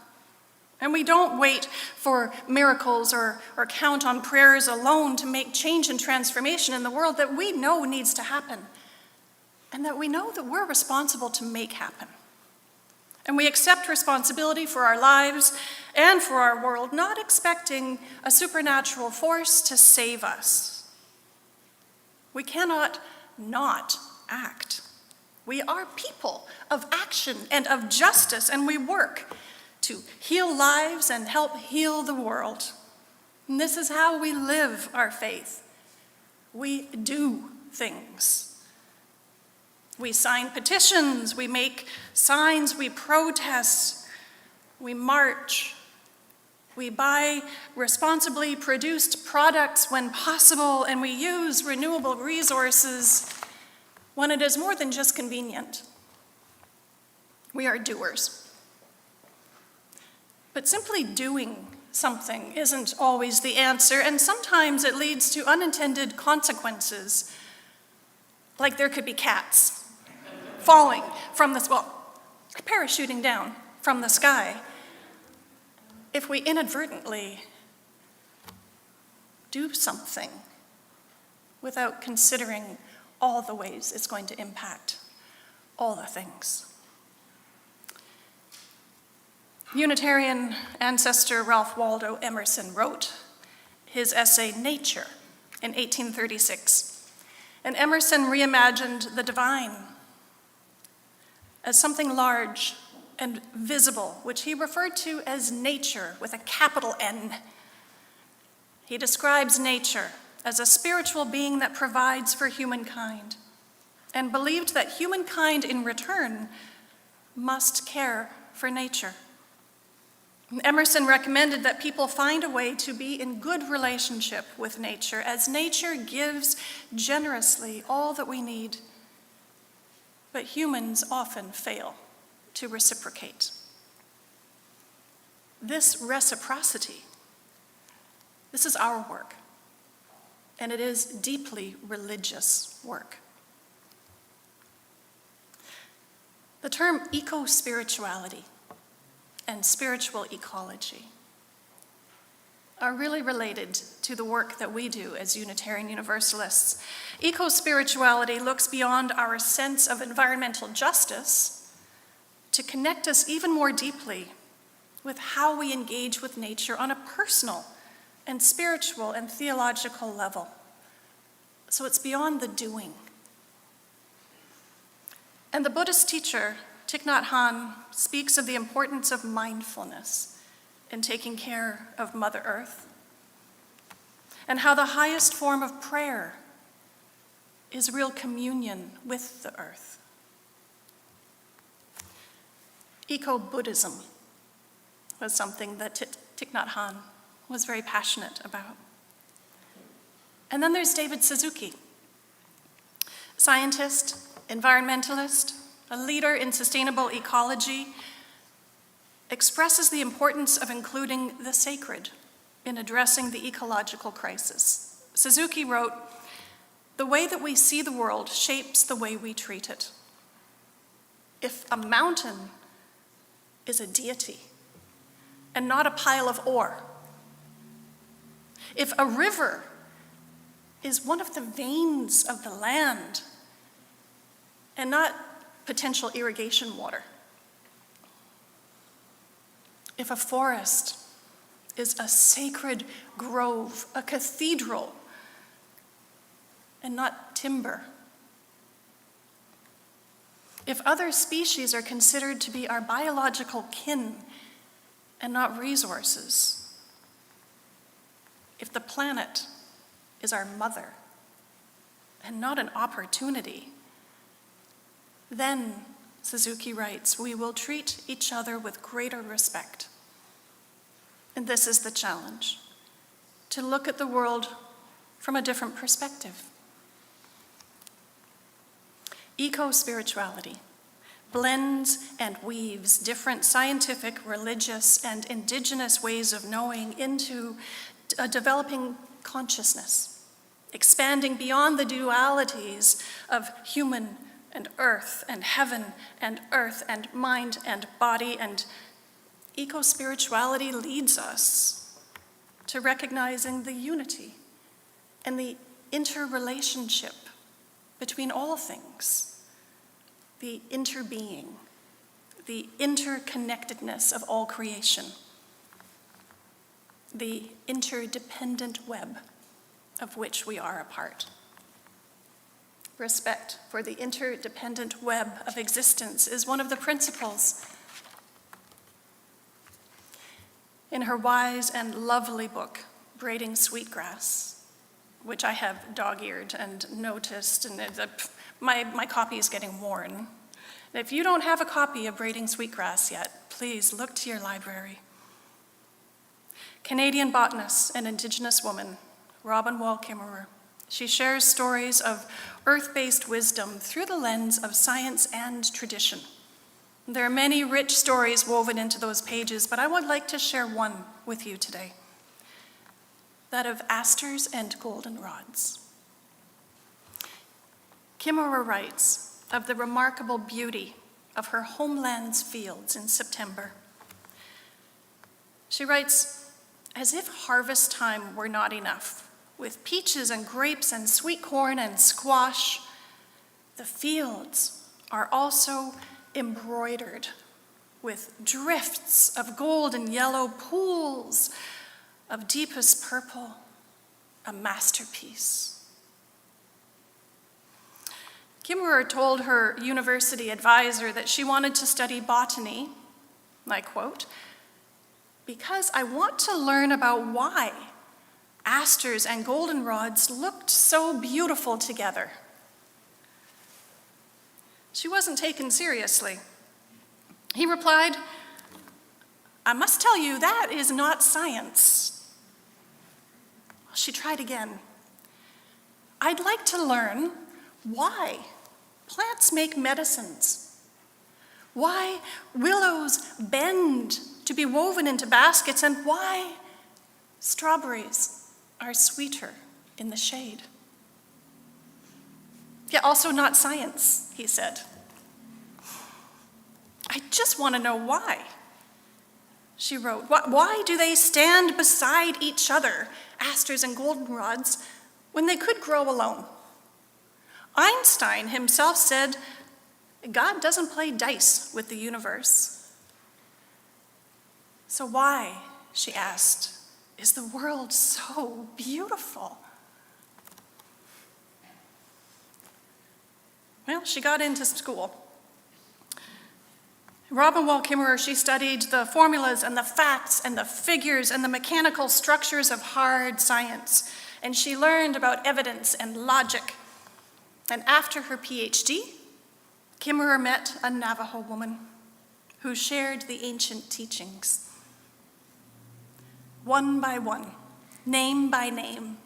And we don't wait for miracles or count on prayers alone to make change and transformation in the world that we know needs to happen, and that we know that we're responsible to make happen. And we accept responsibility for our lives and for our world, not expecting a supernatural force to save us. We cannot not act. We are people of action and of justice, and we work to heal lives and help heal the world. And this is how we live our faith. We do things. We sign petitions, we make signs, we protest, we march, we buy responsibly produced products when possible, and we use renewable resources when it is more than just convenient. We are doers. But simply doing something isn't always the answer, and sometimes it leads to unintended consequences, like there could be cats falling from the, parachuting down from the sky if we inadvertently do something without considering all the ways it's going to impact all the things. Unitarian ancestor Ralph Waldo Emerson wrote his essay Nature in 1836, and Emerson reimagined the divine as something large and visible, which he referred to as nature with a capital N. He describes nature as a spiritual being that provides for humankind, and believed that humankind in return must care for nature. Emerson recommended that people find a way to be in good relationship with nature, as nature gives generously all that we need, but humans often fail to reciprocate. This reciprocity, this is our work, and it is deeply religious work. The term eco-spirituality and spiritual ecology are really related to the work that we do as Unitarian Universalists. Eco-spirituality looks beyond our sense of environmental justice to connect us even more deeply with how we engage with nature on a personal and spiritual and theological level. So it's beyond the doing. And the Buddhist teacher, Thich Nhat Hanh, speaks of the importance of mindfulness in taking care of Mother Earth, and how the highest form of prayer is real communion with the earth. Eco-Buddhism was something that Thich Nhat Hanh was very passionate about. And then there's David Suzuki, scientist, environmentalist, a leader in sustainable ecology, expresses the importance of including the sacred in addressing the ecological crisis. Suzuki wrote, "The way that we see the world shapes the way we treat it. If a mountain is a deity and not a pile of ore, if a river is one of the veins of the land and not potential irrigation water, if a forest is a sacred grove, a cathedral, and not timber, if other species are considered to be our biological kin and not resources, if the planet is our mother and not an opportunity, then," Suzuki writes, "we will treat each other with greater respect." And this is the challenge, to look at the world from a different perspective. Eco-spirituality blends and weaves different scientific, religious, and indigenous ways of knowing into a developing consciousness, expanding beyond the dualities of human and earth and heaven and earth and mind and body. And eco-spirituality leads us to recognizing the unity and the interrelationship between all things, the interbeing, the interconnectedness of all creation, the interdependent web of which we are a part. Respect for the interdependent web of existence is one of the principles in her wise and lovely book, Braiding Sweetgrass. which I have dog-eared and noticed, and my copy is getting worn. If you don't have a copy of Braiding Sweetgrass yet, please look to your library. Canadian botanist and Indigenous woman, Robin Wall Kimmerer. She shares stories of earth-based wisdom through the lens of science and tradition. There are many rich stories woven into those pages, but I would like to share one with you today. That of asters and goldenrods. Kimmerer writes of the remarkable beauty of her homeland's fields in September. She writes, as if harvest time were not enough, with peaches and grapes and sweet corn and squash, the fields are also embroidered with drifts of gold and yellow, pools of deepest purple, a masterpiece. Kimmerer told her university advisor that she wanted to study botany, and I quote, because I want to learn about why asters and goldenrods looked so beautiful together. She wasn't taken seriously. He replied, I must tell you, that is not science. She tried again. I'd like to learn why plants make medicines, why willows bend to be woven into baskets, and why strawberries are sweeter in the shade. Yet also not science, he said. I just want to know why. She wrote, why do they stand beside each other, asters and goldenrods, when they could grow alone? Einstein himself said, God doesn't play dice with the universe. So why, she asked, is the world so beautiful? Well, she got into school. Robin Wall Kimmerer, she studied the formulas and the facts and the figures and the mechanical structures of hard science. And she learned about evidence and logic. And after her PhD, Kimmerer met a Navajo woman who shared the ancient teachings. One by one, name by name,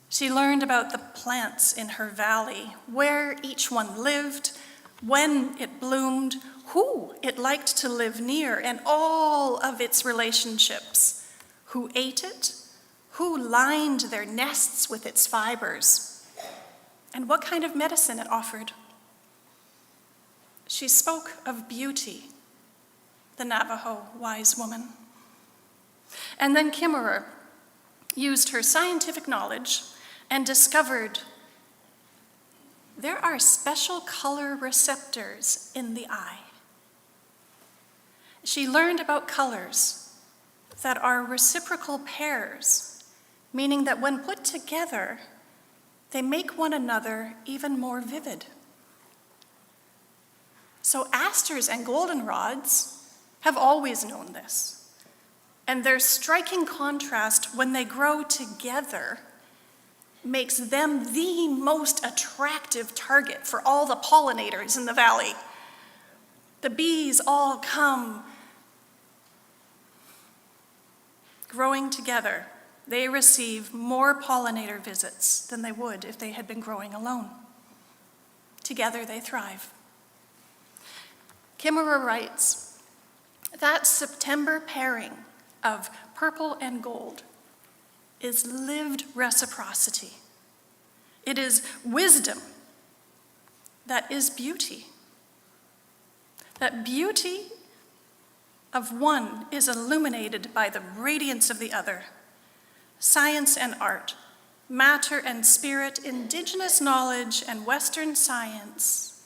she learned about the plants in her valley, where each one lived, when it bloomed, who it liked to live near, and all of its relationships, who ate it, who lined their nests with its fibers, and what kind of medicine it offered. She spoke of beauty, the Navajo wise woman. And then Kimmerer used her scientific knowledge and discovered there are special color receptors in the eye. She learned about colors that are reciprocal pairs, meaning that when put together, they make one another even more vivid. So asters and goldenrods have always known this, and their striking contrast when they grow together makes them the most attractive target for all the pollinators in the valley. The bees all come. Growing together, they receive more pollinator visits than they would if they had been growing alone. Together they thrive. Kimmerer writes, that September pairing of purple and gold is lived reciprocity. It is wisdom that is beauty. That beauty of one is illuminated by the radiance of the other. Science and art, matter and spirit, indigenous knowledge and Western science,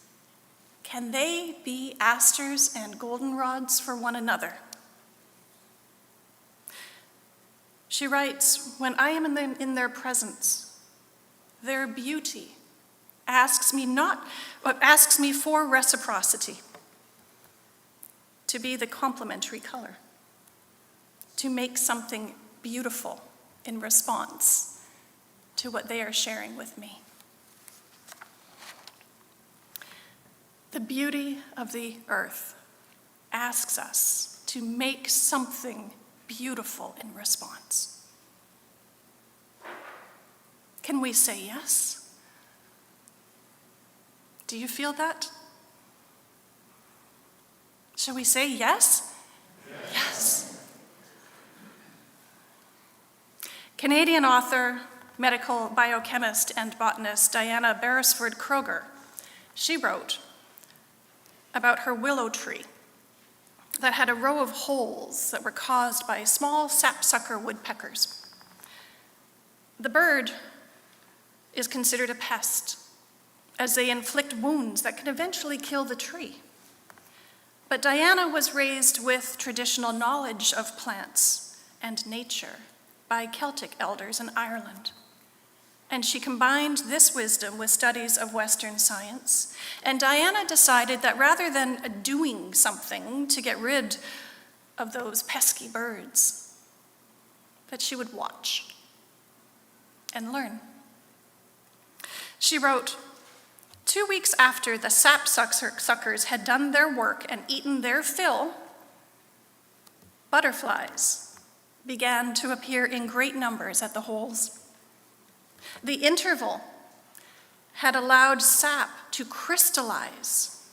can they be asters and goldenrods for one another? She writes, when I am in their presence, their beauty asks me for reciprocity, to be the complementary color, to make something beautiful in response, to what they are sharing with me. The beauty of the earth asks us to make something beautiful in response. Can we say yes? Do you feel that? Shall we say yes? Yes. Canadian author, medical biochemist, and botanist Diana Beresford Kroger, she wrote about her willow tree that had a row of holes that were caused by small sapsucker woodpeckers. The bird is considered a pest, as they inflict wounds that can eventually kill the tree. But Diana was raised with traditional knowledge of plants and nature by Celtic elders in Ireland. And she combined this wisdom with studies of Western science. And Diana decided that rather than doing something to get rid of those pesky birds, that she would watch and learn. She wrote, 2 weeks after the sapsuckers had done their work and eaten their fill, butterflies began to appear in great numbers at the holes. The interval had allowed sap to crystallize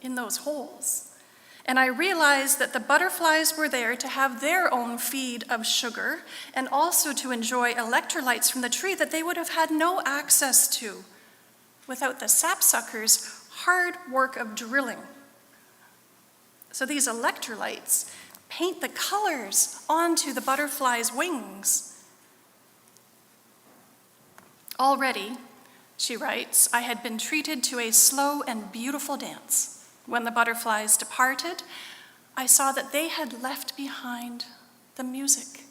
in those holes. And I realized that the butterflies were there to have their own feed of sugar and also to enjoy electrolytes from the tree that they would have had no access to without the sapsuckers' hard work of drilling. So these electrolytes paint the colors onto the butterflies' wings. Already, she writes, I had been treated to a slow and beautiful dance. When the butterflies departed, I saw that they had left behind the music.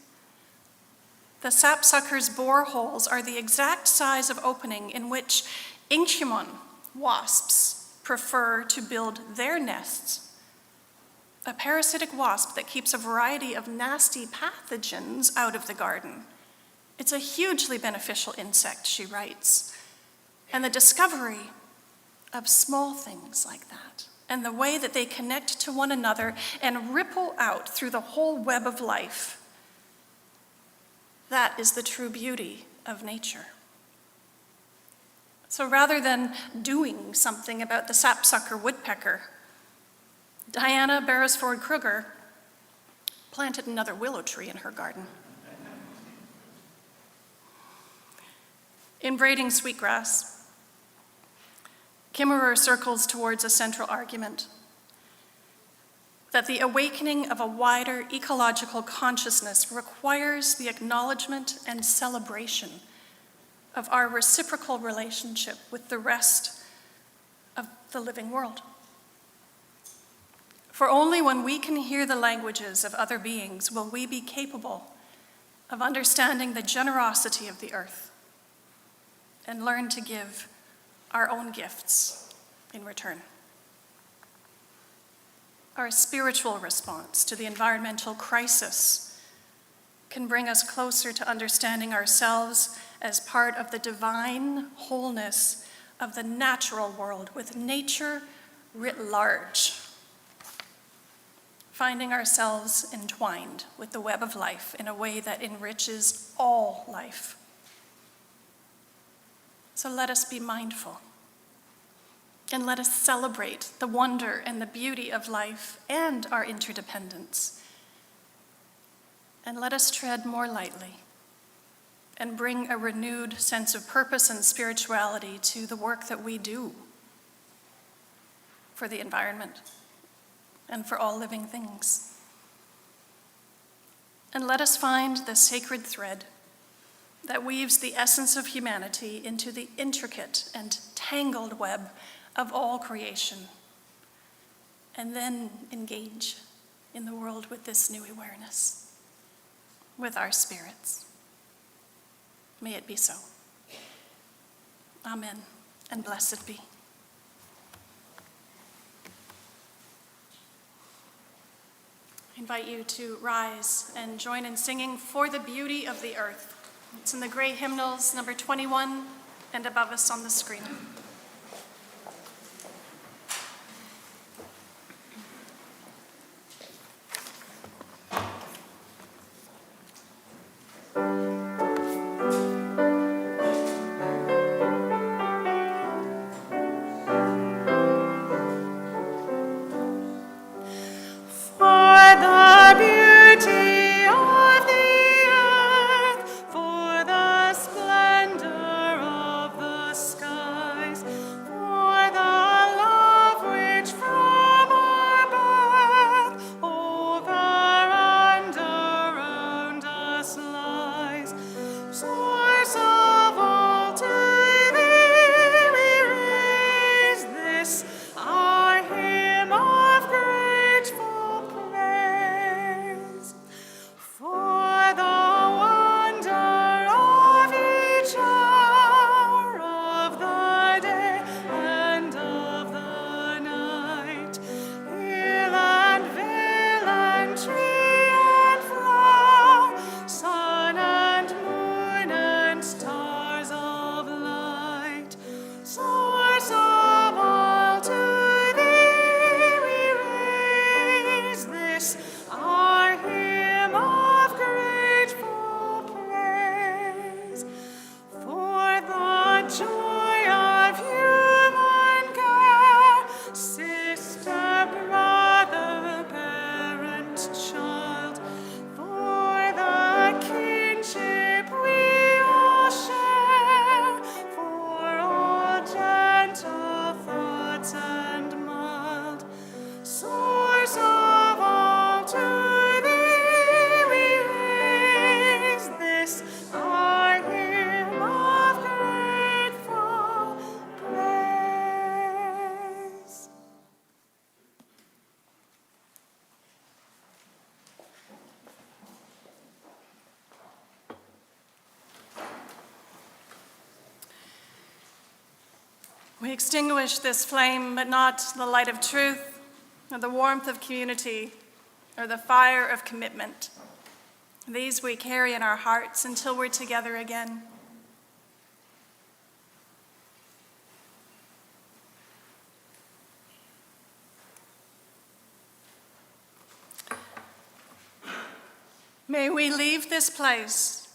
The sapsuckers' bore holes are the exact size of opening in which Inchumon wasps prefer to build their nests. A parasitic wasp that keeps a variety of nasty pathogens out of the garden. It's a hugely beneficial insect, she writes. And the discovery of small things like that, and the way that they connect to one another and ripple out through the whole web of life, that is the true beauty of nature. So rather than doing something about the sapsucker woodpecker, Diana Beresford Kroger planted another willow tree in her garden. In braiding sweetgrass, Kimmerer circles towards a central argument that the awakening of a wider ecological consciousness requires the acknowledgement and celebration of our reciprocal relationship with the rest of the living world. For only when we can hear the languages of other beings will we be capable of understanding the generosity of the earth and learn to give our own gifts in return. Our spiritual response to the environmental crisis can bring us closer to understanding ourselves as part of the divine wholeness of the natural world, with nature writ large, finding ourselves entwined with the web of life in a way that enriches all life. So let us be mindful, and let us celebrate the wonder and the beauty of life and our interdependence. And let us tread more lightly and bring a renewed sense of purpose and spirituality to the work that we do for the environment and for all living things. And let us find the sacred thread that weaves the essence of humanity into the intricate and tangled web of all creation, and then engage in the world with this new awareness, with our spirits. May it be so. Amen, and blessed be. I invite you to rise and join in singing For the Beauty of the Earth. It's in the gray hymnals, number 21, and above us on the screen. We extinguish this flame, but not the light of truth, or the warmth of community, or the fire of commitment. These we carry in our hearts until we're together again. May we leave this place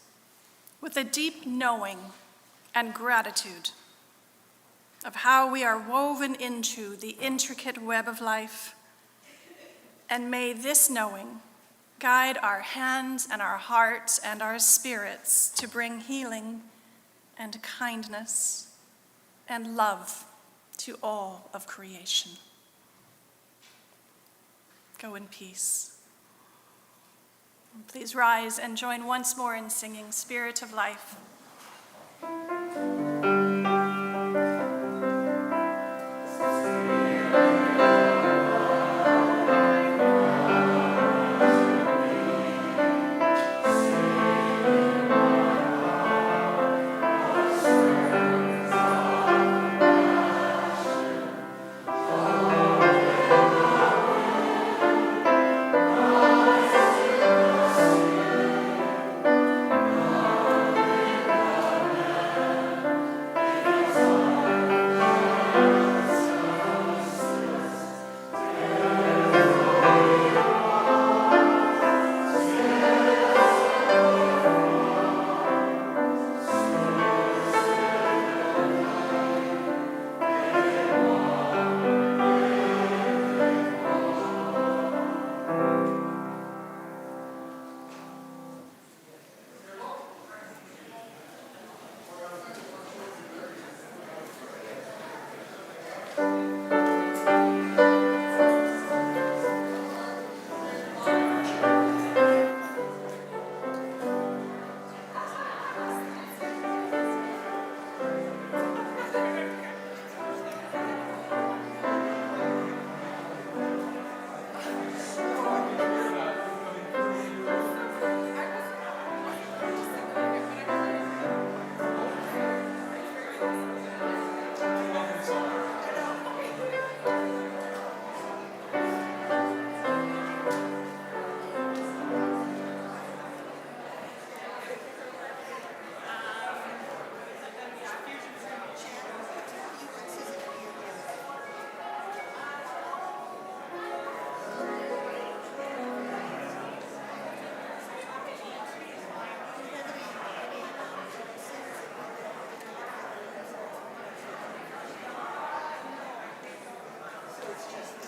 with a deep knowing and gratitude of how we are woven into the intricate web of life. And may this knowing guide our hands and our hearts and our spirits to bring healing and kindness and love to all of creation. Go in peace. Please rise and join once more in singing Spirit of Life.